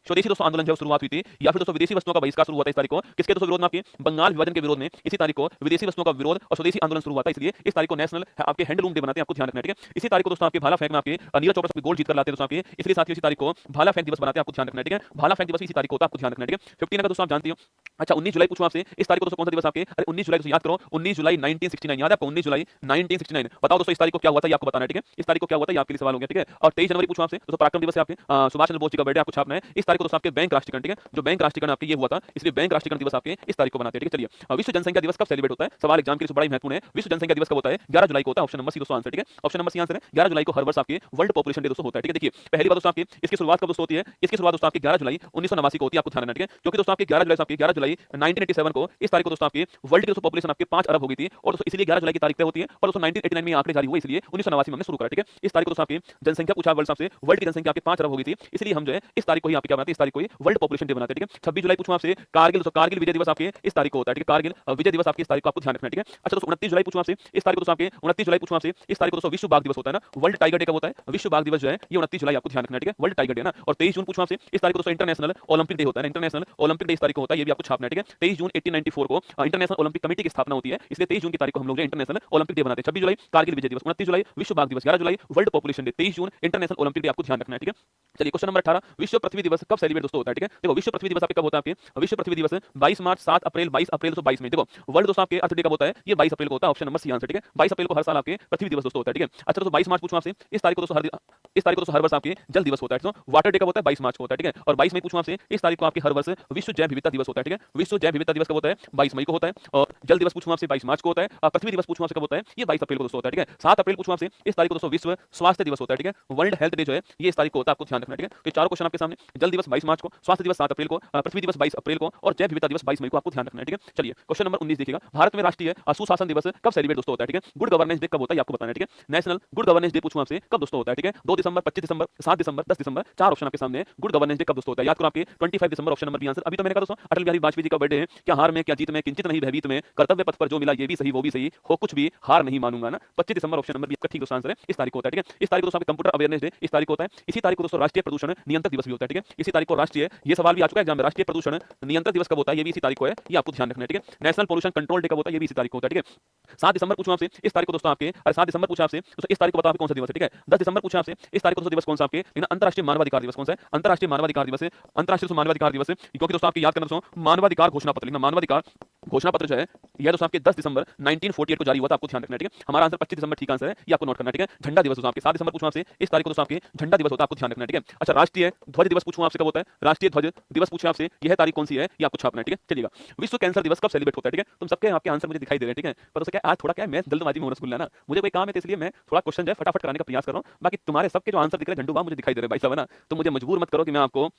स्वदेशी दोस्तों आंदोलन जब शुरुआत हुई थी, या फिर दोस्तों विदेशी वस्तुओं का बहिष्कार शुरू हुआ था इस तारीख को, किसके दोस्तों विरोध में, आपके बंगाल विभाजन के विरोध में इसी तारीख को विदेशी वस्तुओं का विरोध और स्वदेशी आंदोलन शुरू हुआ था, इसलिए इस तारीख को नेशनल आपके हैंडलूम डे बनाते हैं, आपको ध्यान रखना है, ठीक है। इसी तारीख को दोस्तों आपके भाला फेंक में आपके नीरज चोपड़ा से गोल्ड जीत कर लाते हैं दोस्तों आपके, इसलिए साथियों इसी तारीख को भाला फेंक दिवस बनाते हैं, आपको ध्यान रखना है, ठीक है। भाला फेंक दिवस इसी तारीख को होता है, आपको ध्यान रखना है, ठीक है। 15 का दोस्तों आप जानते हो। अच्छा 19 जुलाई पूछूं आपसे, इस तारीख को दोस्तों कौन सा दिवस आपके, अरे 19 जुलाई दोस्तों याद करो, 19 जुलाई 1969 याद है आपको, 19 जुलाई 1969 बताओ दोस्तों इस तारीख को क्या हुआ था, ये आपको बताना है, ठीक है। इस तारीख को क्या हुआ था ये आपके लिए सवाल हो गया, ठीक है। और 23 जनवरी पूछूं आपसे दोस्तों पराक्रम दिवस है आपके, सुभाष चंद्र बोस जी का बर्थडे आपको छापना है, इस तारीख तारीख को दोस्तों आपके बैंक राष्ट्रीयकरण, ठीक है, जो बैंक राष्ट्रीयकरण आपके ये हुआ था, इसलिए बैंक राष्ट्रीयकरण दिवस आपके इस तारीख को बनाते हैं, ठीक है। चलिए विश्व जनसंख्या दिवस कब सेलिब्रेट होता है, सवाल एग्जाम के लिए बड़ा ही महत्वपूर्ण है। विश्व जनसंख्या दिवस कब होता है, 11 जुलाई को होता है। ऑप्शन नंबर सी दोस्तों आंसर, ठीक है, ऑप्शन नंबर सी आंसर है। 11 जुलाई को हर वर्ष आपके वर्ल्ड पॉपुलेशन डे दोस्तों होता है, ठीक है। देखिए पहली बात दोस्तों आपकी इसकी शुरुआत कब दोस्तों होती है, इसकी शुरुआत दोस्तों आपकी 11 जुलाई 1989 को होती है, आपको ध्यान रखना, ठीक है, क्योंकि दोस्तों आपकी 11 जुलाई 1987 को इस तारीख को दोस्तों आपकी वर्ल्ड की दोस्तों पॉपुलेशन आपके 5 अरब हो गई थी, और दोस्तों इसलिए 11 जुलाई की तारीख तय होती है, और दोस्तों 1989 में आंकड़े जारी हुए, इसलिए 1989 में हमने शुरू करा, ठीक है। इस तारीख को दोस्तों आपकी जनसंख्या पूछा वर्ल्ड सबसे, वर्ल्ड की जनसंख्या आपके 5 अरब हो गई थी, इसलिए हम जो है इस तारीख को ही आपके क्या बनाते हैं, इस तारीख को ही वर्ल्ड पॉपुलेशन डे बनाते हैं, ठीक है। 26 जुलाई पूछूं आपसे कारगिल, दोस्तों कारगिल विजय दिवस आपके इस तारीख को होता है, ठीक है, कारगिल विजय दिवस आपकी इस तारीख को आपको ध्यान रखना है, ठीक है। अच्छा दोस्तों 29 जुलाई पूछूं आपसे इस तारीख को दोस्तों आपके 29 जुलाई पूछूं आपसे इस तारीख को दोस्तों विश्व बाघ दिवस होता है ना, वर्ल्ड टाइगर डे कब होता है, विश्व बाघ दिवस जो है ये 29 जुलाई आपको ध्यान रखना है, ठीक है, वर्ल्ड टाइगर डे ना। और 23 जून पूछूं आपसे इस तारीख को दोस्तों इंटरनेशनल ओलंपिक डे होता है, इंटरनेशनल ओलंपिक डे इस तारीख को होता है, ये भी आपको छापना है, ठीक है। 23 जून 1894 को इंटरनेशनल ओलंपिक कमेटी की स्थापना होती है, इसलिए 23 जून की तारीख को हम लोग इंटरनेशनल ओलंपिक डे बनाते हैं। 26 जुलाई कारगिल विजय दिवस, 29 जुलाई विश्व बाघ दिवस, 11 जुलाई वर्ल्ड पॉपुलेशन डे, 23 जून इंटरनेशनल ओलंपिक डे आपको ध्यान रखना है, ठीक है। चलिए क्वेश्चन नंबर 18 विश्व पृथ्वी दिवस कब सेलिब्रेट दोस्तों होता है, ठीक है। देखो विश्व पृथ्वी दिवस आपके कब होता है, आपके विश्व पृथ्वी दिवस 22 मार्च 7 अप्रैल 22 अप्रैल 2022 में। देखो वर्ल्ड दोस्तों आपके अर्थ डे कब होता है, ये 22 अप्रैल को होता है, ऑप्शन नंबर सी आंसर, ठीक है। 22 अप्रैल को हर साल आपके पृथ्वी दिवस दोस्तों होता है, ठीक है। अच्छा दोस्तों 22 मार्च पूछूं आपसे इस तारीख को दोस्तों हर वर्ष आपके जल दिवस होता है, तो वाटर डे कब होता है, 22 मार्च को होता है, ठीक है। और 22 मई पूछूं आपसे इस तारीख को आपके हर वर्ष विश्व जैव विविधता दिवस होता है, ठीक है। विश्व जैव विविधता दिवस कब होता है, 22 मई को होता है। और जल दिवस पूछूं आपसे 22 मार्च को होता है, और पृथ्वी दिवस पूछूं आपसे कब होता है, ये 22 अप्रैल को दोस्तों होता है, ठीक है। 7 अप्रैल पूछूं आपसे इस तारीख को दोस्तों विश्व स्वास्थ्य दिवस होता है, ठीक है। वर्ल्ड हेल्थ डे जो है ये इस तारीख को होता है, आपको ध्यान रखना है, ठीक है। तो चारों क्वेश्चन आपके सामने, जल दिवस 22 मार्च को, स्वास्थ्य दिवस 7 अप्रैल को, पृथ्वी दिवस 22 अप्रैल को, और जैव विविधता दिवस 22 मई को आपको ध्यान रखना है, ठीक है। चलिए क्वेश्चन नंबर 19 देखिएगा, भारत में राष्ट्रीय सुशासन दिवस कब सेलिब्रेट दोस्तों होता है, ठीक है। गुड गवर्नेंस डे कब होता है आपको बताना है, ठीक है। नेशनल गुड गवर्नेंस डे पूछूं आपसे कब दोस्तों होता है, ठीक है। 2 दिसंबर, 25 दिसंबर, 7 दिसंबर, 10 दिसंबर, 4 ऑप्शन आपके सामने। गुड गवर्नेंस डे कब दोस्तों होता है, याद करो आपके 25 दिसंबर ऑप्शन नंबर बी आंसर। अभी तो मैंने कहा दोस्तों अटल बिहारी वाजपेयी जी का बर्थडे है, क्या हार में क्या जीत में, किंचित नहीं भयभीत में, कर्तव्य पथ पर जो मिला ये भी सही वो भी सही, हो कुछ भी हार नहीं मानूंगा ना। 25 दिसंबर ऑप्शन नंबर बी आपका ठीक दोस्तों आंसर है, इस तारीख को होता है, ठीक है। इस तारीख को दोस्तों आपके कंप्यूटर अवेयरनेस डे इस तारीख को होता है। इसी तारीख को दोस्तों राष्ट्रीय प्रदूषण नियंत्रण दिवस भी होता है, ठीक है। इसी तारीख को राष्ट्रीय, ये सवाल भी आ चुका है एग्जाम में, राष्ट्रीय प्रदूषण नियंत्रण दिवस कब होता है, ये भी इसी तारीख को है, ये आपको ध्यान रखना है, ठीक है। नेशनल पोल्यूशन कंट्रोल डे कब होता है, ये भी इसी तारीख को होता है, ठीक है। 7 दिसंबर पूछूं आपसे इस तारीख को दोस्तों आपके, अरे 7 दिसंबर पूछा आपसे दोस्तों इस तारीख को बताओ कौन सा दिवस है, ठीक है। 10 दिसंबर पूछा आपसे इस तारीख को दोस्तों दिवस कौन सा आपके, अंतरराष्ट्रीय मानवाधिकार दिवस कौन सा है, अंतरराष्ट्रीय मानवाधिकार दिवस है, अंतरराष्ट्रीय मानवाधिकार दिवस है, क्योंकि दोस्तों आपके याद करना दोस्तों मानवाधिकार घोषणा पत्र लिखना, मानवाधिकार घोषणा पत्र जो है यह दोस्तों आपके 10 दिसंबर 1948 को जारी हुआ था, आपको ध्यान रखना है, ठीक है। हमारा आंसर 25 दिसंबर ठीक आंसर है, ये आपको नोट करना है, ठीक है। झंडा दिवस दोस्तों आपके 7 दिसंबर पूछूं आपसे इस तारीख को दोस्तों आपके झंडा दिवस होता है, आपको ध्यान रखना है, ठीक है। अच्छा राष्ट्रीय ध्वज दिवस पूछूं आपसे कब होता है, राष्ट्रीय ध्वज दिवस पूछे आपसे यह तारीख कौन सी है, ये आपको छापना है, ठीक है। चलिएगा विश्व कैंसर दिवस कब सेलिब्रेट होता है, ठीक है। तुम सबके आपके आंसर मुझे दिखाई दे रहे हैं, ठीक है, पर उससे क्या आज थोड़ा क्या है मैं जल्दबाजी में हूं रसगुल्ला ना, मुझे कोई काम है तो इसलिए मैं थोड़ा क्वेश्चन जो है फटाफट कराने का प्रयास कर रहा हूं। बाकी तुम्हारे सबके जो आंसर दिख रहे हैं झंडू बाम मुझे दिखाई दे रहे हैं भाई साहब, है ना, तो मुझे मजबूर मत करो कि मैं आपको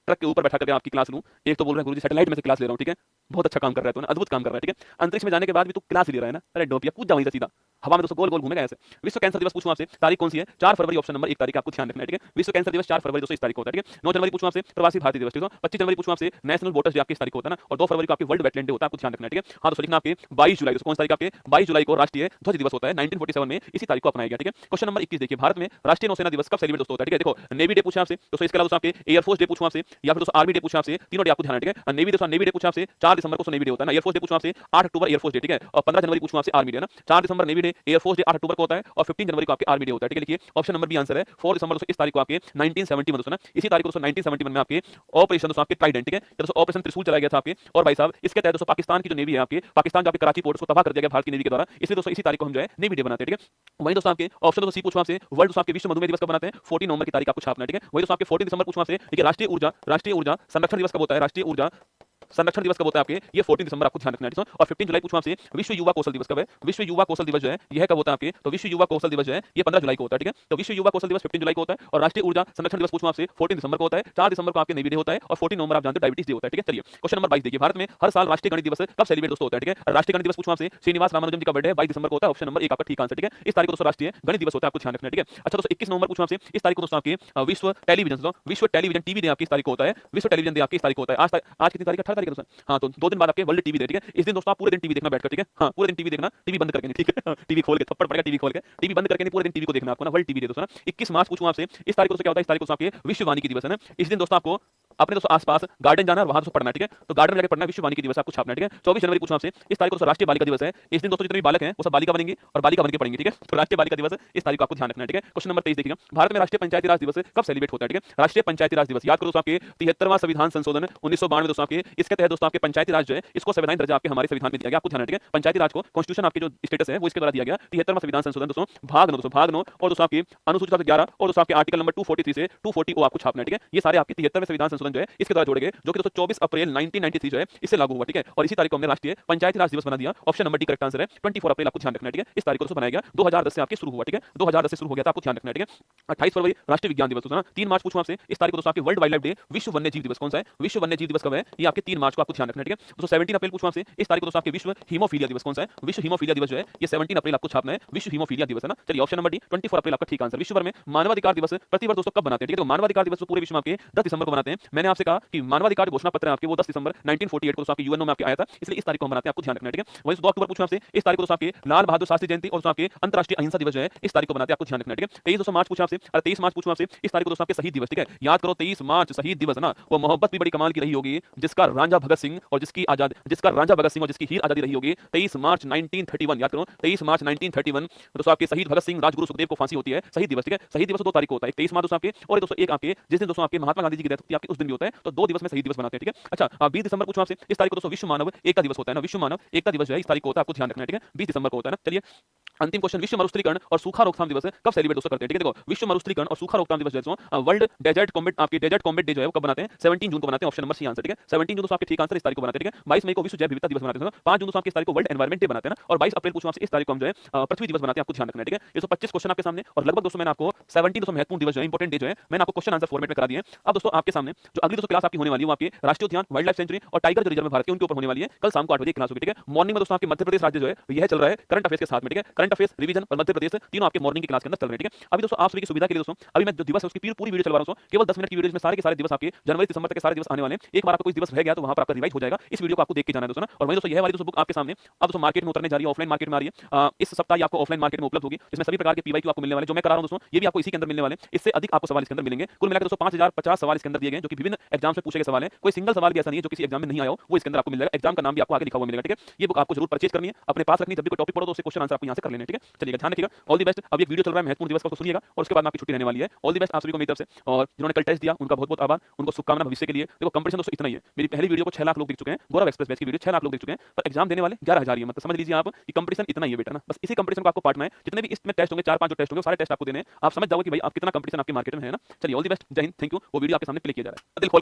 ट्रक के ऊपर बैठा करके आपकी क्लास लूं। एक तो बोल रहे हैं गुरुजी सैटेलाइट में से क्लास ले रहा हूं, ठीक है, बहुत अच्छा काम कर रहा है तू ना, अद्भुत काम कर रहा है, ठीक है। अंतरिक्ष में जाने के बाद भी तू क्लास ही ले रहा है ना, अरे डोपिया कूद जा वहीं से सीधा हवा में दोस्तों गोल गोल घूमेगा ऐसे। विश्व कैंसर दिवस पूछूं आपसे तारीख कौन सी है, 4 फरवरी ऑप्शन नंबर 1 तारीख आपको ध्यान रखना है, ठीक है। विश्व कैंसर दिवस 4 फरवरी दोस्तों इस तारीख को होता है, ठीक है। 9 जनवरी पूछूं आपसे प्रवासी भारतीय दिवस, ठीक है। 25 जनवरी पूछूं आपसे नेशनल वोटर्स डे आपकी इस तारीख को होता है ना, और 2 फरवरी को आपके वर्ल्ड वेटलैंड डे होता है, आपको ध्यान रखना है, ठीक है। हां दोस्तों लिखना आपके 22 जुलाई कौन सी तारीख आपके 22 जुलाई को राष्ट्रीय ध्वज दिवस होता है, 1947 में इसी तारीख को अपनाया गया, ठीक है। क्वेश्चन नंबर 21 देखिए, भारत में राष्ट्रीय नौसेना दिवस कब सेलिब्रेट दोस्तों होता है, ठीक है। देखो नेवी डे पूछा आपसे दोस्तों, इसके अलावा दोस्तों आपके एयरफोर्स डे पूछूं आपसे या फिर दोस्तों आर्मी डे पूछा आपसे, तीनों डे आपको ध्यान है, ठीक है। नेवी डे पूछा आपसे 4 दिसंबर को नेवी डे होता है ना, एयरफोर्स डे पूछा आपसे 8 अक्टूबर एयरफोर्स डे, ठीक है। और 15 जनवरी पूछूं आपसे आर्मी डे ना, 4 दिसंबर नेवी डे, एयरफोर्स डे 8 अक्टूबर को होता है, और 15 जनवरी को आपके आर्मी डे होता है, ठीक है। लिखिए ऑप्शन नंबर बी आंसर है। 4 दिसंबर दोस्तों इस तारीख को आपके 1971 दोस्तों ना, इसी तारीख को दोस्तों 1971 में आपके ऑपरेशन दोस्तों आपके ट्राइडेंट, ठीक है, दोस्तों ऑपरेशन त्रिशूल चलाया गया था आपके। और भाई साहब इसके तहत दोस्तों पाकिस्तान की जो नेवी है आपके, पाकिस्तान जो आपके कराची पोर्ट को तबाह कर दिया गया भारत की नेवी के द्वारा, इसलिए दोस्तों इसी तारीख को हम जो है नेवी डे बनाते हैं, ठीक है। वहीं दोस्तों आपके ऑप्शन दोस्तों सी पूछूं आपसे वर्ल्ड दोस्तों आपके विश्व मधुमेह दिवस कब बनाते हैं, 14 नवंबर की तारीख आपको छापना है, ठीक है। वहीं दोस्तों आपके 14 दिसंबर पूछूं आपसे, ठीक है, राष्ट्रीय ऊर्जा संरक्षण दिवस कब होता है, राष्ट्रीय ऊर्जा संरक्षण दिवस कब होता है आपके, ये 14 दिसंबर आपको ध्यान रखना है, और 15 जुलाई पूछूं आपसे विश्व युवा कौशल दिवस कब है, विश्व युवा कौशल दिवस जो है यह कब होता है आपके, तो विश्व युवा कौशल दिवस जो है ये 15 जुलाई को होता है, ठीक है। तो विश्व युवा कौशल दिवस 15 जुलाई को होता है, और राष्ट्रीय ऊर्जा संरक्षण दिवस पूछूं आपसे 14 दिसंबर को होता है, 4 दिसंबर को आपके नेवी डे होता है, और 14 नवंबर आप जानते हो डायबिटीज डे होता है, ठीक है। चलिए क्वेश्चन नंबर 22 देखिए, भारत में हर साल राष्ट्रीय गणित दिवस कब सेलिब्रेट दोस्तों होता है, ठीक है। राष्ट्रीय गणित दिवस पूछूं आपसे श्रीनिवास रामानुजन जी का बर्थडे 22 दिसंबर को होता है, ऑप्शन नंबर 1 आपका ठीक आंसर, ठीक है। इस तारीख को दोस्तों राष्ट्रीय गणित दिवस होता है, आपको ध्यान रखना है, ठीक है। अच्छा दोस्तों 21 नवंबर पूछूं आपसे इस तारीख को दोस्तों आपके विश्व टेलीविजन टीवी डे आपकी इस तारीख को होता है, विश्व टेलीविजन डे आपकी इस तारीख को होता है। आज कितनी तारीख है, 18 तारीख है दोस्तों, हां तो 2 दिन बाद आपके वर्ल्ड टीवी डे, ठीक है। इस दिन दोस्तों आप पूरे दिन टीवी देखना बैठकर, ठीक है, हां पूरे दिन टीवी देखना, टीवी बंद करके नहीं, ठीक है, टीवी खोल के थप्पड़ पड़ेगा, टीवी खोल के टीवी बंद करके नहीं, पूरे दिन टीवी को देखना आपको ना, वर्ल्ड टीवी डे दोस्तों ना। 21 मार्च पूछूं आपसे इस तारीख को क्या होता है, इस तारीख को आपके विश्व वानिकी दिवस है ना। इस दिन दोस्तों आपको अपने दोस्तों आसपास गार्डन जाना और वहां दोस्तों पढ़ना, ठीक है, तो गार्डन में जाकर पढ़ना, विश्व वानिकी दिवस आपको छापना, ठीक है। 24 जनवरी पूछूं आपसे इस तारीख को राष्ट्रीय बालिका दिवस है, इस दिन दोस्तों जितने भी बालक हैं वो सब बालिका बनेंगे और बालिका बनकर पढ़ेंगे, ठीक है, तो राष्ट्रीय बालिका दिवस इस तारीख को आपको ध्यान रखना है, ठीक है। क्वेश्चन नंबर 23 देखिएगा, भारत में राष्ट्रीय पंचायती राज दिवस कब सेलिब्रेट होता है, ठीक है। राष्ट्रीय पंचायती राज दिवस याद करो दोस्तों आपके 73वां संविधान संशोधन 1992 दोस्तों आपके, इसके तहत दोस्तों आपके पंचायती राज जो है इसको संवैधानिक दर्जा आपके हमारे संविधान में दिया गया, आपको ध्यान रखना है, पंचायती राज को कॉन्स्टिट्यूशन आपके जो स्टेटस है वो इसके द्वारा दिया गया। 73वां संविधान संशोधन दोस्तों भाग 9 और दोस्तों आपकी अनुसूची 11 और दोस्तों आपके आर्टिकल नंबर 243 से 240 आपको छापना है, ठीक है। ये सारे आपके 73वें संविधान संशोधन संशोधन जो है इसके द्वारा जोड़े गए, जो कि दोस्तों 24 अप्रैल 1993 जो है इससे लागू हुआ, ठीक है। और इसी तारीख को हमने राष्ट्रीय पंचायती राज दिवस बना दिया। Option number D correct answer है। 24 अप्रैल आपको ध्यान रखना है, ठीक है। इस तारीख को दोस्तों बनाया गया, 2010 से आपके शुरू हुआ, ठीक है। 2010 से शुरू हो गया था, आपको ध्यान रखना है, ठीक है। 28 फरवरी राष्ट्रीय विज्ञान दिवस होता है। 3 मार्च पूछूं आपसे, इस तारीख को दोस्तों आपके वर्ल्ड वाइल्ड लाइफ डे, विश्व वन्य जीव दिवस कौन सा है? विश्व वन्य जीव दिवस कब है? ये आपके 3 मार्च को आपको ध्यान रखना है, ठीक है। दोस्तों 17 अप्रैल पूछूं आपसे, इस तारीख को दोस्तों आपके विश्व हीमोफीलिया दिवस कौन सा है? विश्व हीमोफीलिया दिवस जो है ये 17 अप्रैल आपको छापना है, विश्व हीमोफीलिया दिवस है ना। चलिए ऑप्शन नंबर डी 24 अप्रैल आपका ठीक आंसर। विश्व भर में मानवाधिकार दिवस प्रतिवर्ष दोस्तों कब बनाते हैं, ठीक है। तो मानवाधिकार दिवस पूरे विश्व में आपके 10 दिसंबर को बनाते हैं। मैंने आपसे कहा कि मानवाधिकार घोषणा पत्र है आपके वो 10 दिसंबर 1948 को दोस्तों आपके यूएनओ में आपके आया था, इसलिए इस तारीख को हम बनाते हैं, आपको ध्यान रखना है, ठीक है। वहीं 2 अक्टूबर पूछूं आपसे, इस तारीख को दोस्तों आपके लाल बहादुर शास्त्री जयंती और दोस्तों आपके अंतरराष्ट्रीय अहिंसा दिवस जो है इस तारीख को बनाते हैं, आपको ध्यान रखना है, ठीक है। 23 दोस्तों मार्च पूछूं आपसे, 23 मार्च पूछूं आपसे, इस तारीख को दोस्तों आपके शहीद दिवस, ठीक है। याद करो 23 मार्च शहीद दिवस है ना, वो मोहब्बत भी बड़ी कमाल की रही होगी, जिसका रांझा भगत सिंह और जिसकी हीर आजादी रही होगी 23 मार्च 1931। याद करो 23 मार्च 1931 दोस्तों आपके शहीद भगत सिंह राजगुरु सुखदेव को फांसी होती है, शहीद दिवस, ठीक है। शहीद दिवस 2 तारीख को होता है, 23 मार्च दोस्तों आपके, और दोस्तों एक आपके जिस दिन दोस्तों आपके महात्मा गांधी जी की डेथ होती है आपके उस दिन भी होता है, तो 2 दिवस में शहीद दिवस मनाते हैं, ठीक है। अच्छा 20 दिसंबर पूछूं आपसे, इस तारीख को दोस्तों विश्व मानव एकता दिवस होता है ना, विश्व मानव एकता दिवस जो है इस तारीख को होता है, आपको ध्यान रखना है, ठीक है। 20 दिसंबर को होता है ना। चलिए अंतिम क्वेश्चन, विश्व मरुस्थलीकरण और सूखा रोकथाम दिवस कब सेलिब्रेट दोस्तों करते हैं, ठीक है। देखो विश्व मरुस्थलीकरण और सूखा रोकथाम दिवस जो है वर्ल्ड डेजर्ट कॉम्बैट आपके डेजर्ट कॉम्बैट डे जो है वो कब बनाते हैं? 17 जून को बनाते हैं, ऑप्शन नंबर सी आंसर, ठीक है। 17 जून दोस्तों आपके ठीक आंसर इस तारीख को बनाते हैं, ठीक है। 22 मई को विश्व जैव विविधता दिवस बनाते हैं, 5 जून दोस्तों आपके इस तारीख को वर्ल्ड एनवायरनमेंट डे बनाते हैं ना, और 22 अप्रैल पूछूं आपसे, इस तारीख को हम जो है पृथ्वी दिवस बनाते हैं, आपको ध्यान रखना है, ठीक है। ये 125 क्वेश्चन आपके सामने, और लगभग दोस्तों मैंने आपको 17 दोस्तों महत्वपूर्ण दिवस जो है इंपॉर्टेंट डे जो है मैंने आपको क्वेश्चन आंसर फॉर्मेट में करा दिए हैं। अब दोस्तों आपके सामने जो अगली दोस्तों क्लास आपकी होने वाली है वो आपके राष्ट्रीय उद्यान, वाइल्ड लाइफ सेंचुरी और टाइगर जो रिजर्व में भारत के उनके ऊपर होने वाली है। कल शाम को 8 बजे क्लास होगी, ठीक है। मॉर्निंग में दोस्तों आपके मध्य प्रदेश राज्य जो है यह चल रहा है करंट अफेयर्स के साथ में, ठीक है। करंट अफेयर्स, रिवीजन और मध्य प्रदेश तीनों आपके मॉर्निंग की क्लास के अंदर चल रहे हैं, ठीक है। अभी दोस्तों आप सभी की सुविधा के लिए दोस्तों अभी मैं जो दिवस है उसकी पूरी वीडियो चलवा रहा हूं, केवल 10 मिनट की वीडियो में सारे के सारे दिवस आपके जनवरी दिसंबर तक के सारे दिवस आने वाले हैं। एक बार आपको कोई दिवस रह गया तो वहां पर आपका रिवाइज हो जाएगा, इस वीडियो को आपको देख के जाना है दोस्तों ना। और वहीं दोस्तों यह वाली दोस्तों बुक आपके सामने अब दोस्तों मार्केट में उतरने जा रही है, ऑफलाइन मार्केट में आ रही है। इस सप्ताह ये आपको ऑफलाइन मार्केट में उपलब्ध होगी, इसमें सभी प्रकार के पीवाईक्यू आपको मिलने वाले, जो मैं करा रहा हूं दोस्तों ये भी आपको इसी के अंदर मिलने वाले, इससे अधिक आपको सवाल इसके अंदर मिलेंगे। कुल मिलाकर दोस्तों 5050 सवाल इसके अंदर दिए गए, जो कि विभिन्न एग्जाम में पूछे गए सवाल है। कोई सिंगल सवाल भी ऐसा नहीं है जो किसी एग्जाम में नहीं आया हो, वो इसके अंदर आपको मिल जाएगा। एग्जाम का नाम भी आपको आगे लिखा हुआ मिलेगा, ठीक है। ये बुक आपको जरूर परचेज करनी है, अपने पास रखनी, जब भी कोई टॉपिक पढ़ो तो उससे क्वेश्चन आंसर आपको यहां से कर लेने, ठीक है। चलिए ध्यान रखिएगा, ऑल द बेस्ट। अब एक वीडियो चल रहा है महत्वपूर्ण दिवस का, उसको सुनिएगा और उसके बाद आपकी छुट्टी रहने वाली है। ऑल द बेस्ट आप सभी को मेरी तरफ से, और जिन्होंने कल टेस्ट दिया उनका बहुत बहुत आभार, उनको शुभकामना भविष्य के लिए। देखो कंपटीशन दोस्तों इतना ही है, मेरी पहली वीडियो को 6 लाख लोग देख चुके हैं, गौरव एक्सप्रेस बैच की वीडियो 6 लाख लोग देख चुके हैं, पर एग्जाम देने वाले 11,000 ही है। मतलब समझ लीजिए आप कि कंपटीशन इतना ही है बेटा ना, बस इसी कंपटीशन को आपको पार्ट में जितने भी इसमें टेस्ट होंगे 4-5 जो टेस्ट होंगे सारे टेस्ट आपको देने हैं, आप समझ जाओगे कि भाई आप कितना कंपटीशन आपके मार्केट में है ना। चलिए ऑल द बेस्ट, जय हिंद, थैंक यू। वो वीडियो आपके सामने प्ले किया जा रहा है, दिल खोल